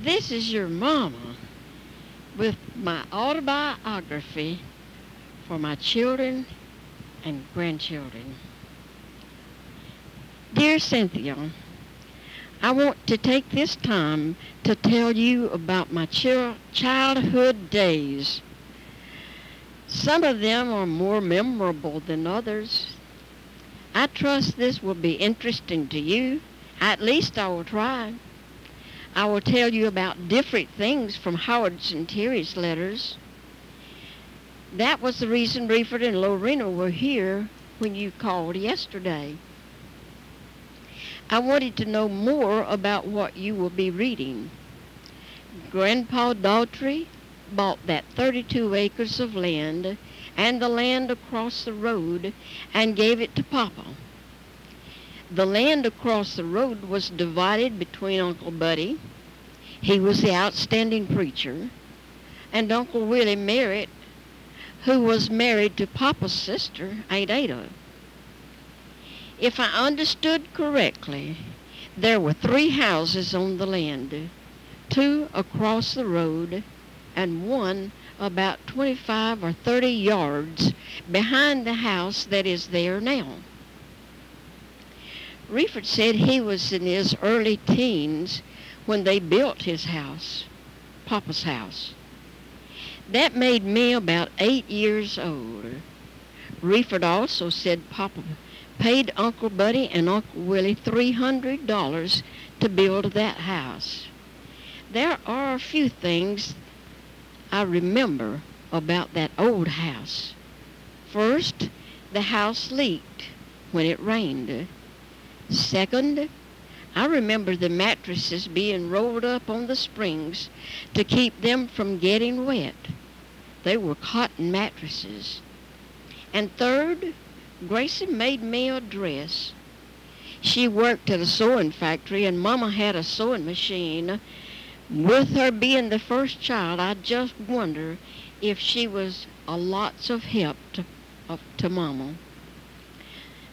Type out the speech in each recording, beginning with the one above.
This is your mama with my autobiography for my children and grandchildren. Dear Cynthia, I want to take this time to tell you about my childhood days. Some of them are more memorable than others. I trust this will be interesting to you. At least I will try. I will tell you about different things from Howard's and Terry's letters. That was the reason Reeford and Lorena were here when you called yesterday. I wanted to know more about what you will be reading. Grandpa Daughtry bought that 32 acres of land and the land across the road and gave it to Papa. The land across the road was divided between Uncle Buddy, he was the outstanding preacher, and Uncle Willie Merritt, who was married to Papa's sister, Aunt Ada. If I understood correctly, there were 3 houses on the land, 2 across the road and 1 about 25 or 30 yards behind the house that is there now. Reeford said he was in his early teens when they built his house, Papa's house. That made me about 8 years old. Reeford also said Papa paid Uncle Buddy and Uncle Willie $300 to build that house. There are a few things I remember about that old house. First, the house leaked when it rained. Second, I remember the mattresses being rolled up on the springs to keep them from getting wet. They were cotton mattresses. And third, Gracie made me a dress. She worked at a sewing factory and Mama had a sewing machine. With her being the first child, I just wonder if she was a lots of help to Mama.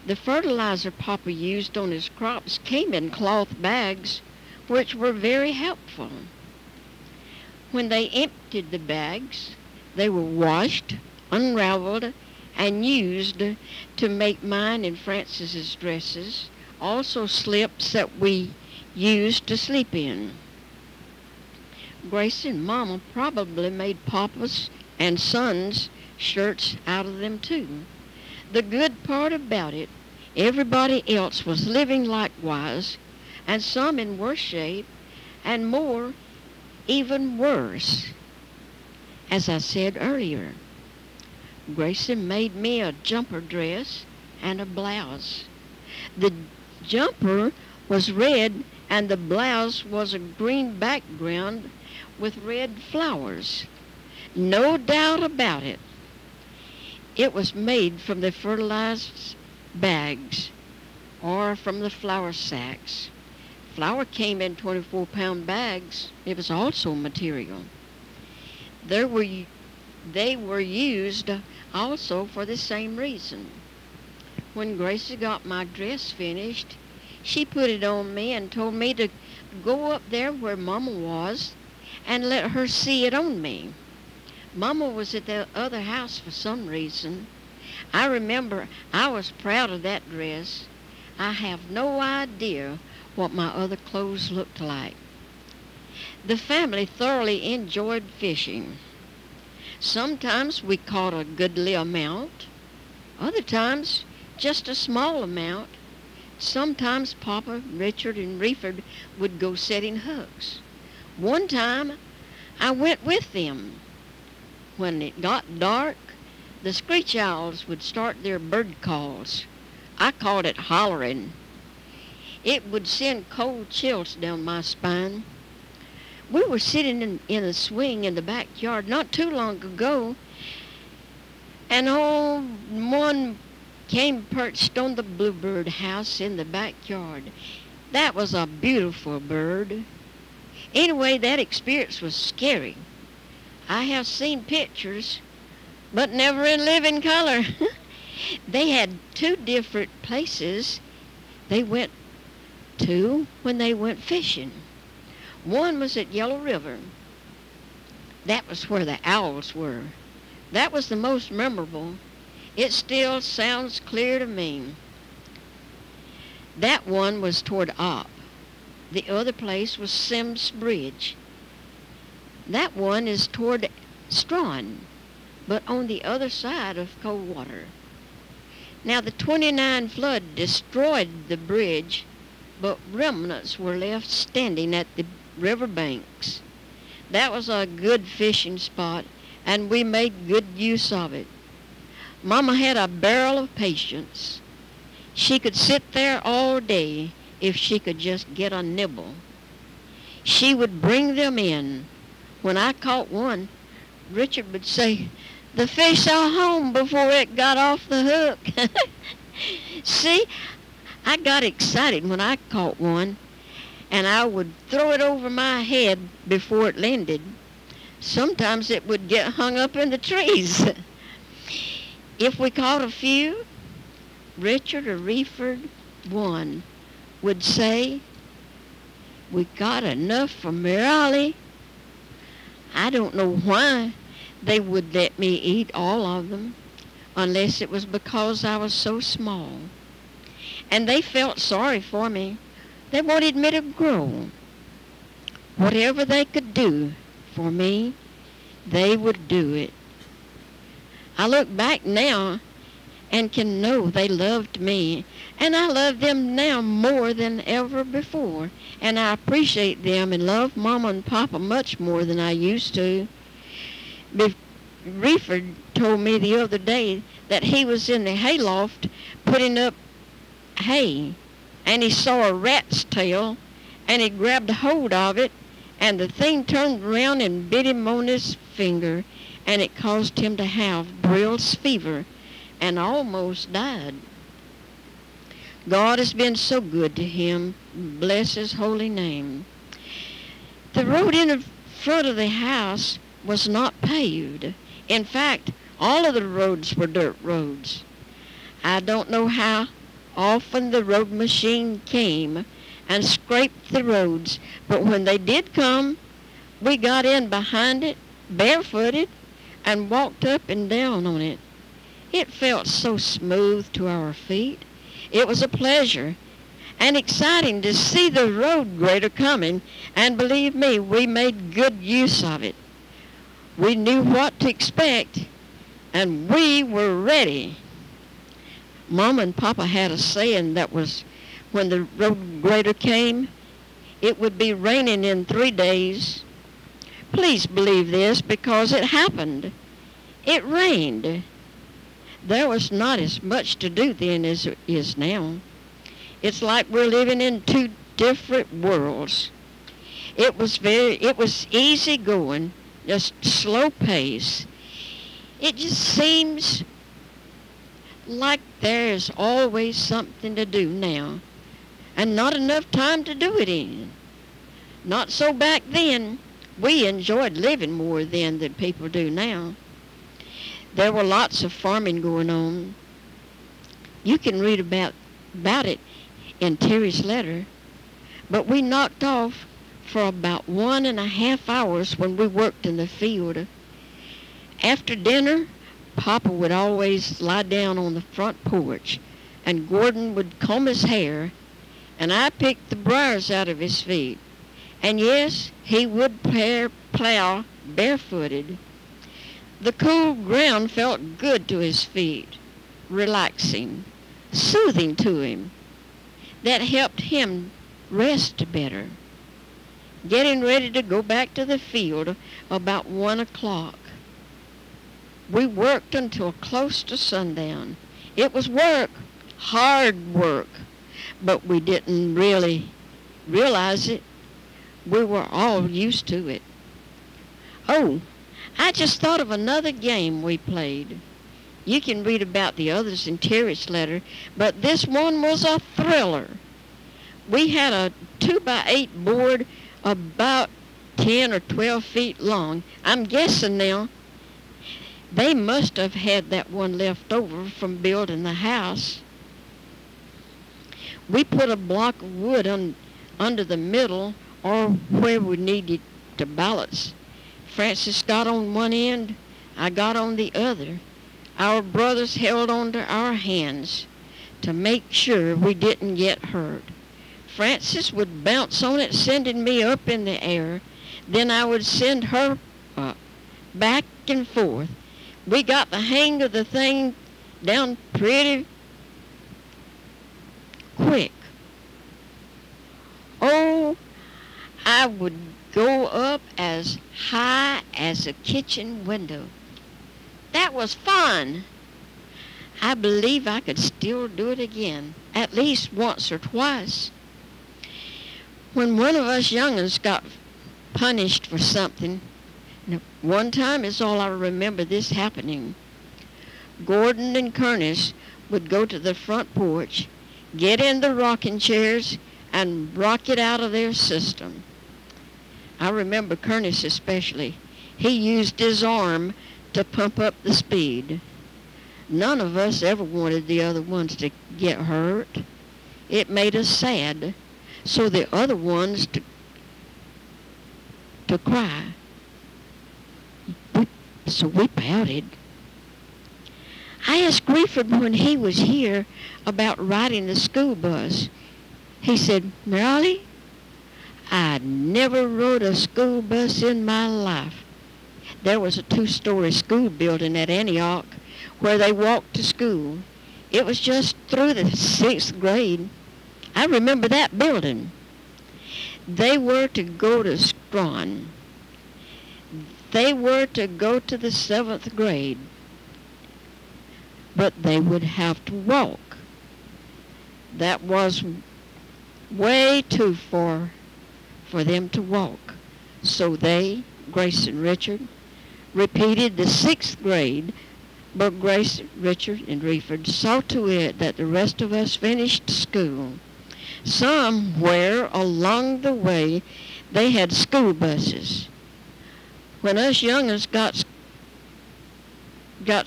The fertilizer Papa used on his crops came in cloth bags, which were very helpful. When they emptied the bags, they were washed, unraveled, and used to make mine and Francis's dresses, also slips that we used to sleep in. Grace and Mama probably made Papa's and Son's shirts out of them too. The good part about it, everybody else was living likewise, and some in worse shape, and more, even worse. As I said earlier, Grayson made me a jumper dress and a blouse. The jumper was red and the blouse was a green background with red flowers. No doubt about it. It was made from the fertilized bags or from the flour sacks. Flour came in 24-pound bags. It was also material. They were used also for the same reason. When Gracie got my dress finished, she put it on me and told me to go up there where Mama was and let her see it on me. Mama was at the other house for some reason. I remember I was proud of that dress. I have no idea what my other clothes looked like. The family thoroughly enjoyed fishing. Sometimes we caught a goodly amount. Other times, just a small amount. Sometimes Papa, Richard, and Reeford would go setting hooks. One time, I went with them. When it got dark, the screech owls would start their bird calls. I called it hollering. It would send cold chills down my spine. We were sitting in a swing in the backyard not too long ago, and one came perched on the bluebird house in the backyard. That was a beautiful bird. Anyway, that experience was scary. I have seen pictures, but never in living color. They had 2 different places they went to when they went fishing. One was at Yellow River. That was where the owls were. That was the most memorable. It still sounds clear to me. That one was toward Opp. The other place was Sims Bridge. That one is toward Strawn, but on the other side of Coldwater. Now the 29 flood destroyed the bridge, but remnants were left standing at the river banks. That was a good fishing spot, and we made good use of it. Mama had a barrel of patience. She could sit there all day if she could just get a nibble. She would bring them in. When I caught one, Richard would say, "The fish are home before it got off the hook." See, I got excited when I caught one, and I would throw it over my head before it landed. Sometimes it would get hung up in the trees. If we caught a few, Richard or Reeford, one, would say, "We got enough for Merrily." I don't know why they would let me eat all of them, unless it was because I was so small. And they felt sorry for me. They wanted me to grow. Whatever they could do for me, they would do it. I look back now and can know they loved me, and I love them now more than ever before, and I appreciate them and love Mama and Papa much more than I used to. Reeford told me the other day that he was in the hayloft putting up hay, and he saw a rat's tail, and he grabbed hold of it, and the thing turned around and bit him on his finger, and it caused him to have Brill's fever and almost died. God has been so good to him. Bless his holy name. The road in the front of the house was not paved. In fact, all of the roads were dirt roads. I don't know how often the road machine came and scraped the roads, but when they did come, we got in behind it, barefooted, and walked up and down on it. It felt so smooth to our feet. It was a pleasure and exciting to see the road grader coming, and believe me, we made good use of it. We knew what to expect, and we were ready. Mama and Papa had a saying that was, when the road grader came, it would be raining in 3 days. Please believe this, because it happened. It rained. There was not as much to do then as it is now. It's like we're living in two different worlds. It was easy going, just slow pace. It just seems like there's always something to do now, and not enough time to do it in. Not so back then. We enjoyed living more then than people do now. There were lots of farming going on. You can read about it in Terry's letter. But we knocked off for about 1.5 hours when we worked in the field. After dinner, Papa would always lie down on the front porch, and Gordon would comb his hair, and I picked the briars out of his feet. And yes, he would plow barefooted. The cool ground felt good to his feet, relaxing, soothing to him. That helped him rest better. Getting ready to go back to the field about 1 o'clock. We worked until close to sundown. It was work, hard work, but we didn't really realize it. We were all used to it. Oh, I just thought of another game we played. You can read about the others in Terry's letter, but this one was a thriller. We had a 2x8 board about 10 or 12 feet long. I'm guessing now they must have had that one left over from building the house. We put a block of wood under the middle or where we needed to balance. Francis got on one end, I got on the other. Our brothers held on to our hands to make sure we didn't get hurt. Francis would bounce on it, sending me up in the air. Then I would send her up, back and forth. We got the hang of the thing down pretty quick. Oh, I would go up as high as a kitchen window. That was fun. I believe I could still do it again, at least once or twice. When one of us young'uns got punished for something, one time is all I remember this happening. Gordon and Curtis would go to the front porch, get in the rocking chairs, and rock it out of their system. I remember Curtis especially. He used his arm to pump up the speed. None of us ever wanted the other ones to get hurt. It made us sad, so the other ones to cry. So we pouted. I asked Grifford when he was here about riding the school bus. He said, "Molly, I never rode a school bus in my life." There was a 2-story school building at Antioch where they walked to school. It was just through the 6th grade. I remember that building. They were to go to Strawn. They were to go to the 7th grade. But they would have to walk. That was way too far for them to walk. So they, Grace and Richard, repeated the 6th grade, but Grace, Richard, and Reeford saw to it that the rest of us finished school. Somewhere along the way, they had school buses. When us young'uns got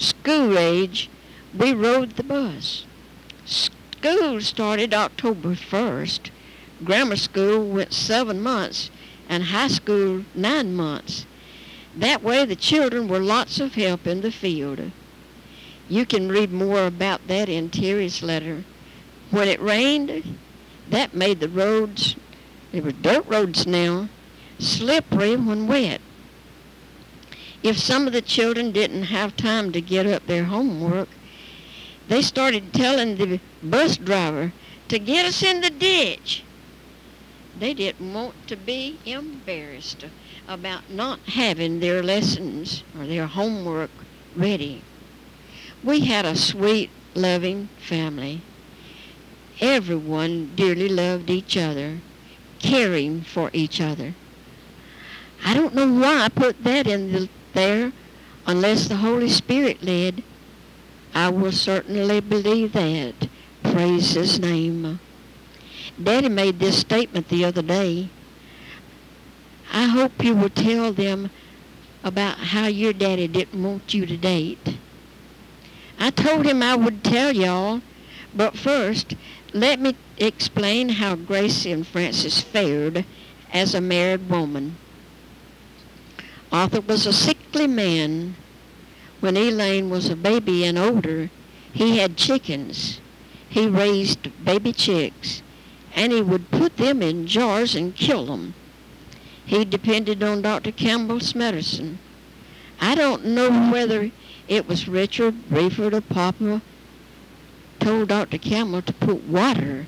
school age, we rode the bus. School started October 1st. Grammar school went 7 months, and high school 9 months. That way the children were lots of help in the field. You can read more about that in Terry's letter. When it rained, that made the roads, they were dirt roads now, slippery when wet. If some of the children didn't have time to get up their homework, they started telling the bus driver to get us in the ditch. They didn't want to be embarrassed about not having their lessons or their homework ready. We had a sweet, loving family. Everyone dearly loved each other, caring for each other. I don't know why I put that in there unless the Holy Spirit led. I will certainly believe that. Praise His name. Daddy made this statement the other day. I hope you will tell them about how your daddy didn't want you to date. I told him I would tell y'all, but first, let me explain how Gracie and Francis fared as a married woman. Arthur was a sickly man. When Elaine was a baby and older, he had chickens. He raised baby chicks, and he would put them in jars and kill them. He depended on Dr. Campbell's medicine. I don't know whether it was Richard, Rayford, or Papa told Dr. Campbell to put water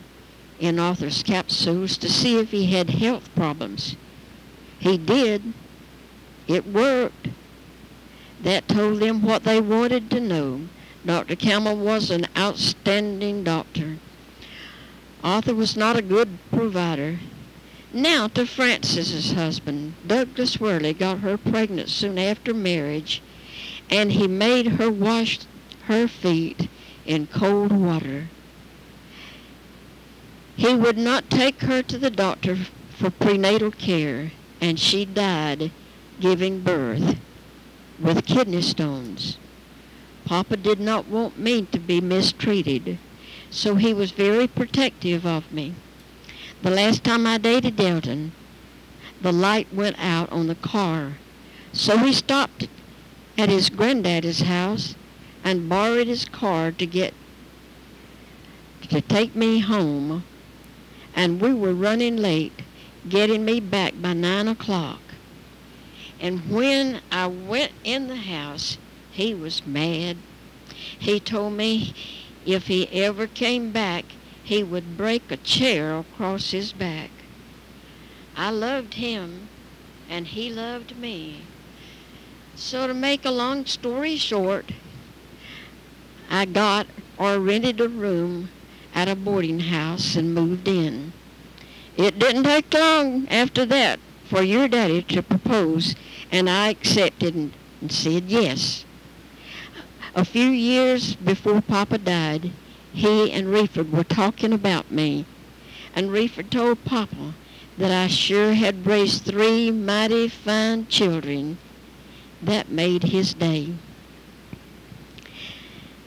in Arthur's capsules to see if he had health problems. He did. It worked. That told them what they wanted to know. Dr. Campbell was an outstanding doctor. Arthur was not a good provider. Now to Francis's husband. Douglas Worley got her pregnant soon after marriage, and he made her wash her feet in cold water. He would not take her to the doctor for prenatal care, and she died giving birth with kidney stones. Papa did not want me to be mistreated, so he was very protective of me. The last time I dated Delton, the light went out on the car. So he stopped at his granddaddy's house and borrowed his car to take me home, and we were running late, getting me back by 9 o'clock. And when I went in the house, he was mad. He told me if he ever came back, he would break a chair across his back. I loved him, and he loved me. So to make a long story short, I got or rented a room at a boarding house and moved in. It didn't take long after that for your daddy to propose, and I accepted and said yes. A few years before Papa died, he and Reeford were talking about me, and Reeford told Papa that I sure had raised 3 mighty fine children. That made his day.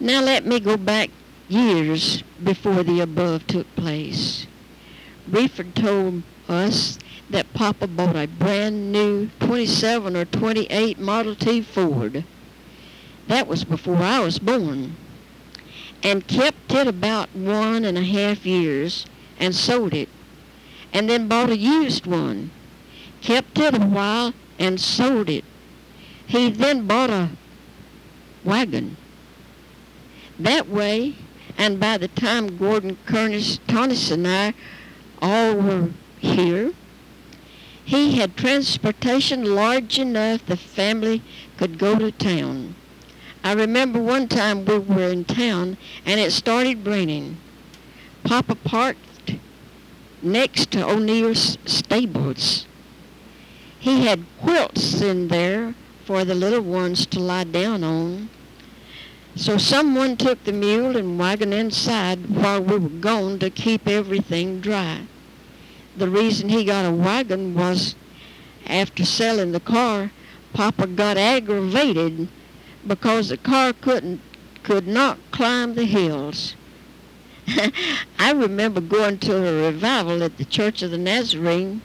Now let me go back years before the above took place. Reeford told us that Papa bought a brand new 27 or 28 Model T Ford. That was before I was born, and kept it about 1.5 years and sold it, and then bought a used one, kept it a while and sold it. He then bought a wagon. That way, and by the time Gordon, Tonnis, and I all were here, he had transportation large enough the family could go to town. I remember one time we were in town and it started raining. Papa parked next to O'Neill's stables. He had quilts in there for the little ones to lie down on. So someone took the mule and wagon inside while we were gone to keep everything dry. The reason he got a wagon was after selling the car, Papa got aggravated because the car could not climb the hills. I remember going to a revival at the Church of the Nazarene.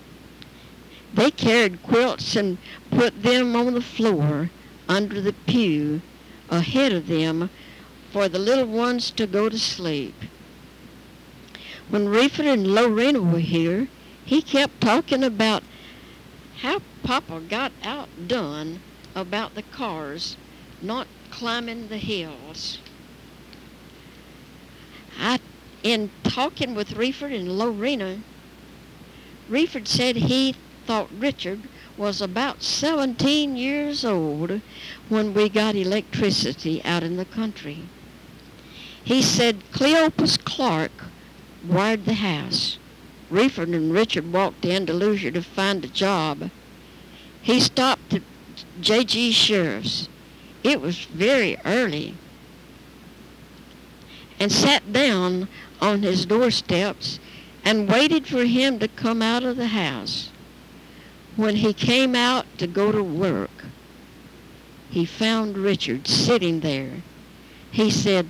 They carried quilts and put them on the floor under the pew ahead of them for the little ones to go to sleep. When Reeford and Lorena were here, he kept talking about how Papa got outdone about the cars not climbing the hills. In talking with Reeford and Lorena, Reeford said he thought Richard was about 17 years old when we got electricity out in the country. He said Cleopas Clark wired the house. Reeford and Richard walked to Andalusia to find a job. He stopped at J.G. Sheriff's. It was very early, and sat down on his doorsteps and waited for him to come out of the house. When he came out to go to work, he found Richard sitting there. He said,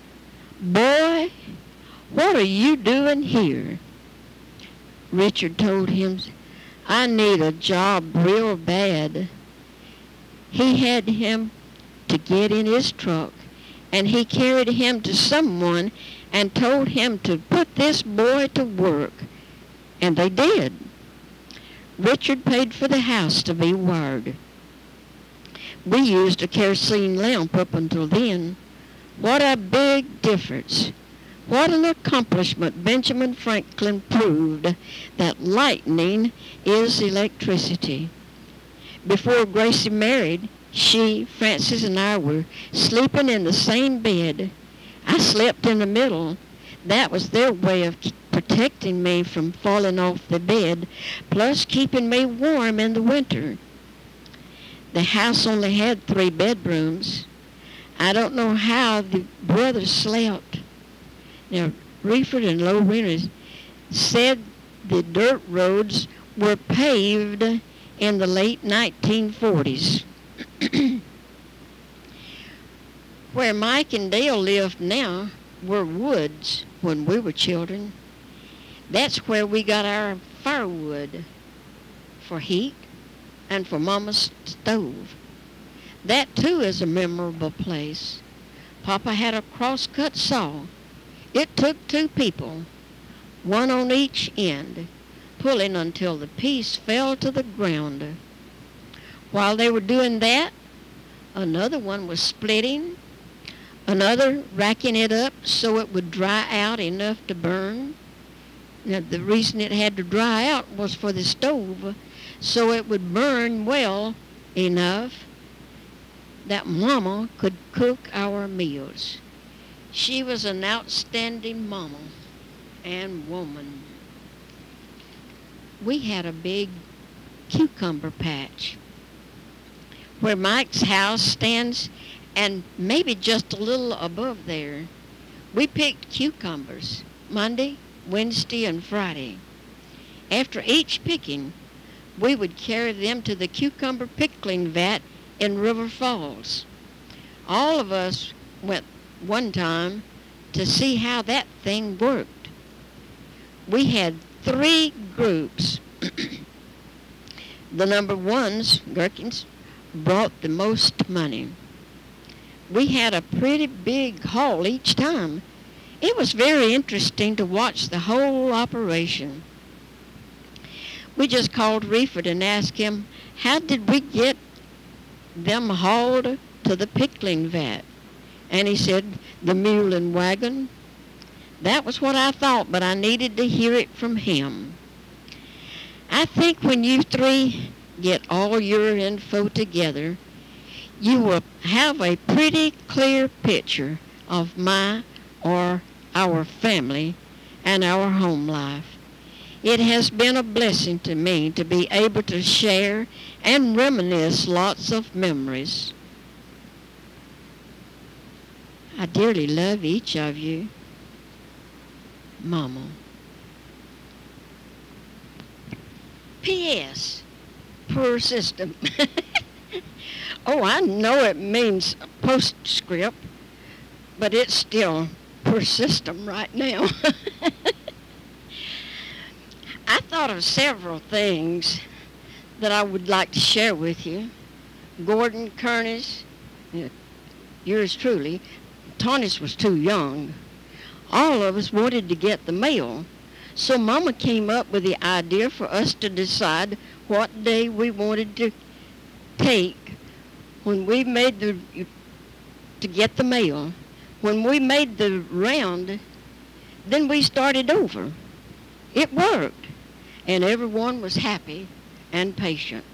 "Boy, what are you doing here?" Richard told him, "I need a job real bad." He had him to get in his truck, and he carried him to someone and told him to put this boy to work, and they did. Richard paid for the house to be wired. We used a kerosene lamp up until then. What a big difference. What an accomplishment. Benjamin Franklin proved that lightning is electricity. Before Gracie married, she, Frances, and I were sleeping in the same bed. I slept in the middle. That was their way of protecting me from falling off the bed, plus keeping me warm in the winter. The house only had 3 bedrooms. I don't know how the brothers slept. Now, Reeford and Lorena said the dirt roads were paved in the late 1940s. Where Mike and Dale live now were woods when we were children. That's where we got our firewood for heat. and for Mama's stove. That too is a memorable place. Papa had a cross-cut saw. It took 2 people, one on each end, pulling until the piece fell to the ground. While they were doing that, another one was splitting, another racking it up so it would dry out enough to burn. Now, the reason it had to dry out was for the stove, so it would burn well enough that Mama could cook our meals. She was an outstanding mama and woman. We had a big cucumber patch where Mike's house stands, and maybe just a little above there. We picked cucumbers Monday, Wednesday, and Friday. After each picking, we would carry them to the cucumber pickling vat in River Falls. All of us went one time to see how that thing worked. We had 3 groups. The number ones, gherkins, brought the most money. We had a pretty big haul each time. It was very interesting to watch the whole operation. We just called Reeford and asked him, how did we get them hauled to the pickling vat? And he said, the mule and wagon. That was what I thought, but I needed to hear it from him. I think when you 3 get all your info together, you will have a pretty clear picture of my or our family and our home life. It has been a blessing to me to be able to share and reminisce lots of memories. I dearly love each of you. Mama. P.S. Poor system. Oh, I know it means postscript, but it's still poor system right now. I thought of several things that I would like to share with you. Gordon, Curtis, yours truly. Tonis was too young. All of us wanted to get the mail, so Mama came up with the idea for us to decide what day we wanted to take when we made to get the mail. When we made the round, then we started over. It worked, and everyone was happy and patient.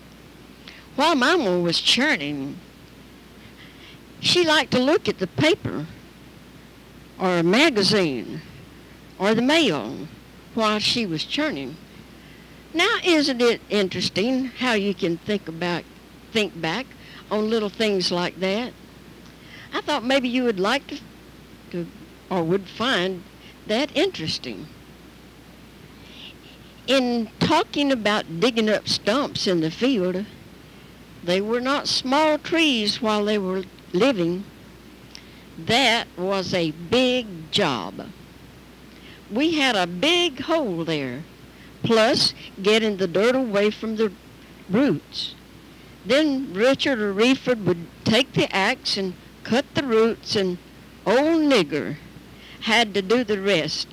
While Mama was churning, she liked to look at the paper or a magazine or the mail while she was churning. Now, isn't it interesting how you can think back on little things like that? I thought maybe you would like to or would find that interesting. In talking about digging up stumps in the field, they were not small trees while they were living. That was a big job. We had a big hole there, plus getting the dirt away from the roots. Then Richard or Reeford would take the axe and cut the roots, and old Nigger had to do the rest.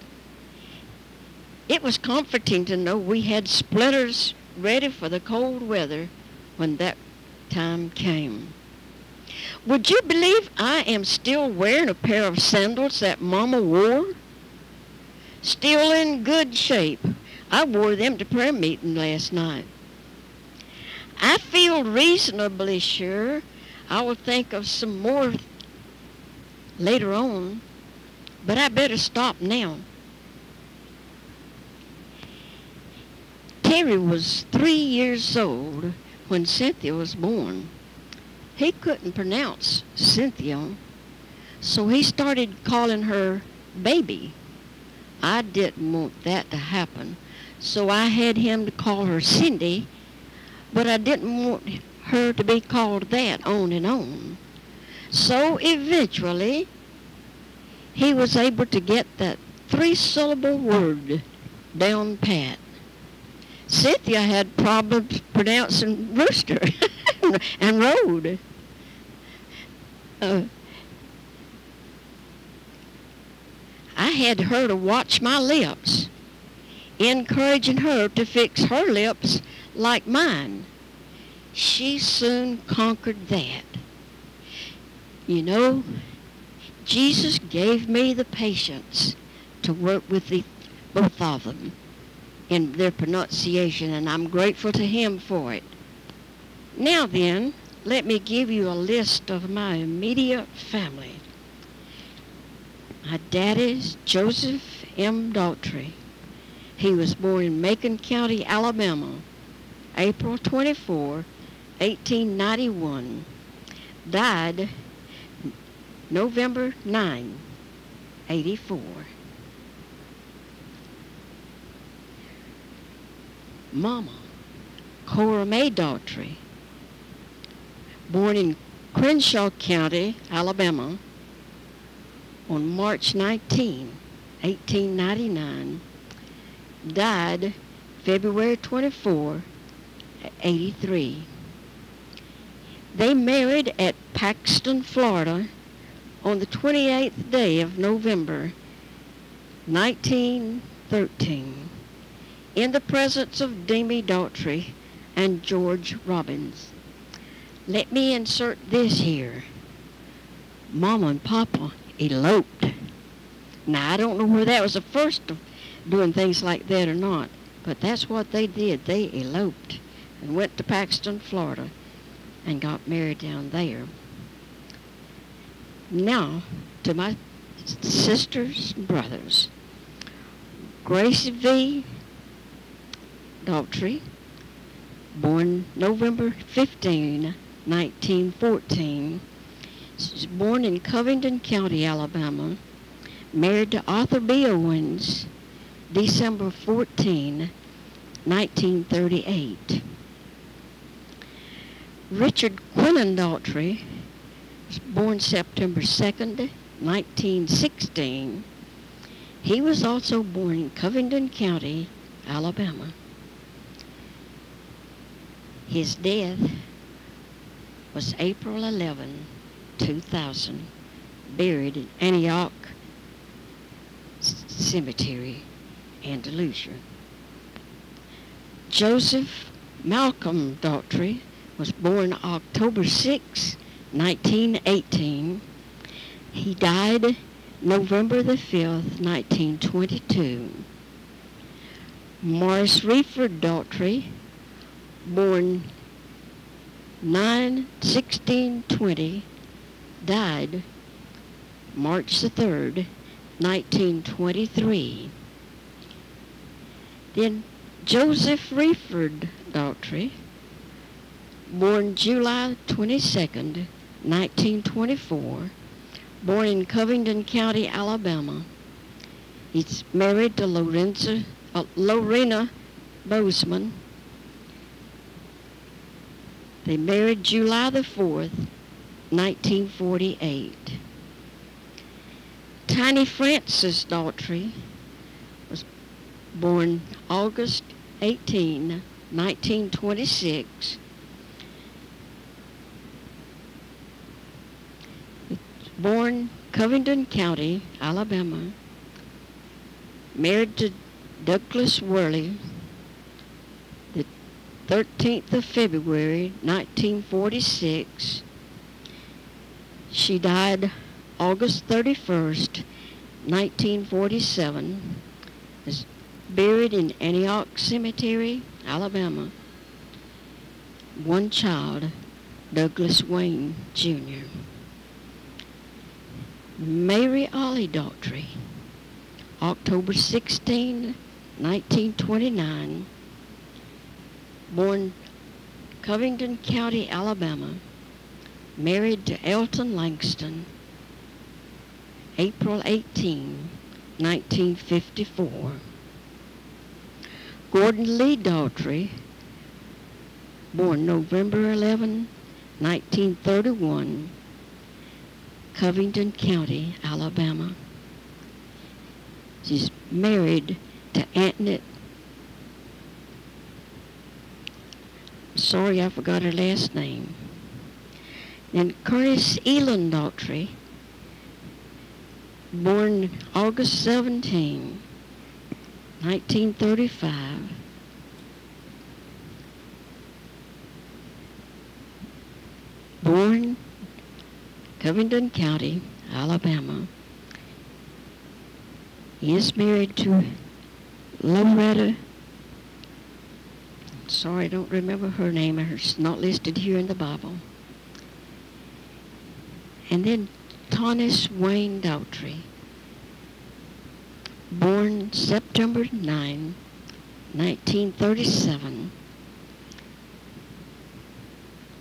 It was comforting to know we had splinters ready for the cold weather when that time came. Would you believe I am still wearing a pair of sandals that Mama wore? Still in good shape. I wore them to prayer meeting last night. I feel reasonably sure I will think of some more later on, but I better stop now. Terry was 3 years old when Cynthia was born. He couldn't pronounce Cynthia, so he started calling her Baby. I didn't want that to happen, so I had him to call her Cindy, but I didn't want her to be called that on and on. So eventually, he was able to get that 3-syllable word down pat. Cynthia had problems pronouncing rooster and road. Uh, I had her to watch my lips, encouraging her to fix her lips like mine. She soon conquered that. You know, Jesus gave me the patience to work with both of them in their pronunciation, and I'm grateful to him for it. Now then, let me give you a list of my immediate family. My daddy's Joseph M. Daughtry. He was born in Macon County, Alabama, April 24, 1891. Died November 9, 84. Mama, Cora Mae Daughtry, born in Crenshaw County, Alabama, on March 19, 1899, died February 24, 83. They married at Paxton, Florida, on the 28th day of November, 1913, in the presence of Demi Daughtry and George Robbins. Let me insert this here. Mama and Papa eloped. Now, I don't know whether that was the first of doing things like that or not, but that's what they did. They eloped and went to Paxton, Florida, and got married down there. Now, to my sisters and brothers. Gracie V. Daughtry, born November 15, 1914. She was born in Covington County, Alabama. Married to Arthur B. Owens, December 14, 1938. Richard Quinlan Daughtry was born September 2nd, 1916. He was also born in Covington County, Alabama. His death was April 11, 2000, buried in Antioch Cemetery, Andalusia. Joseph Malcolm Daughtry was born October 6, 1918. He died November the 5th, 1922. Morris Reeford Daughtry, born 9/16/20, died March the 3rd, 1923. Then Joseph Reeford Daughtry, born July 22nd, 1924, born in Covington County, Alabama. He's married to Lorena Bozeman. They married July the 4th, 1948. Tiny Frances Daughtry was born August 18, 1926. Born Covington County, Alabama. Married to Douglas Worley, the 13th of February, 1946. She died August 31st, 1947. Is buried in Antioch Cemetery, Alabama. One child, Douglas Wayne, Jr. Mary Ollie Daughtry, October 16, 1929, born Covington County, Alabama, married to Elton Langston, April 18, 1954. Gordon Lee Daughtry, born November 11, 1931, Covington County, Alabama. She's married to Antoinette Sorry, I forgot her last name. Then Curtis Elan Daughtry, born August 17, 1935. Born Covington County, Alabama. He is married to Loretta. Sorry, I don't remember her name. It's not listed here in the Bible. And then Thomas Wayne Daughtry, born September 9, 1937,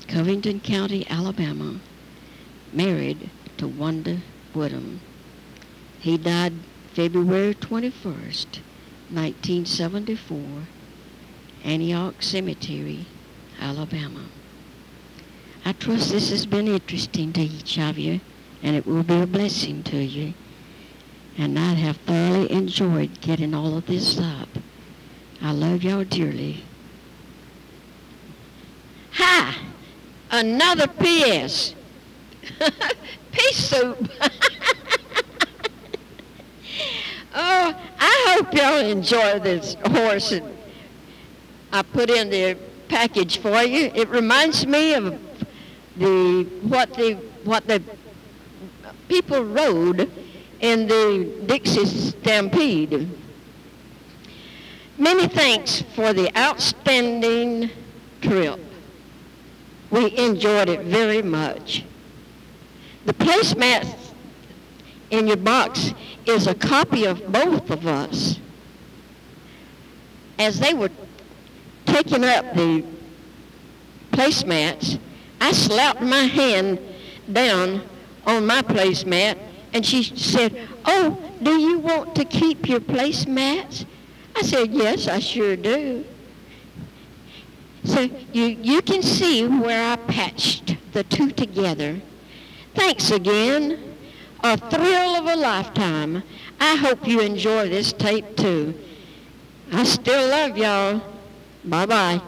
Covington County, Alabama, married to Wanda Woodham. He died February 21st, 1974, Antioch Cemetery, Alabama. I trust this has been interesting to each of you, and it will be a blessing to you. And I have thoroughly enjoyed getting all of this up. I love y'all dearly. Hi! Another P.S. Pea soup. Oh, I hope y'all enjoy this horse that I put in the package for you. It reminds me of what the people rode in the Dixie Stampede. Many thanks for the outstanding trip. We enjoyed it very much. The placemat in your box is a copy of both of us. As they were taking up the placemats, I slapped my hand down on my placemat, and she said, "Oh, do you want to keep your placemats?" I said, "Yes, I sure do." So you can see where I patched the two together. Thanks again. A thrill of a lifetime. I hope you enjoy this tape too. I still love y'all. Bye-bye.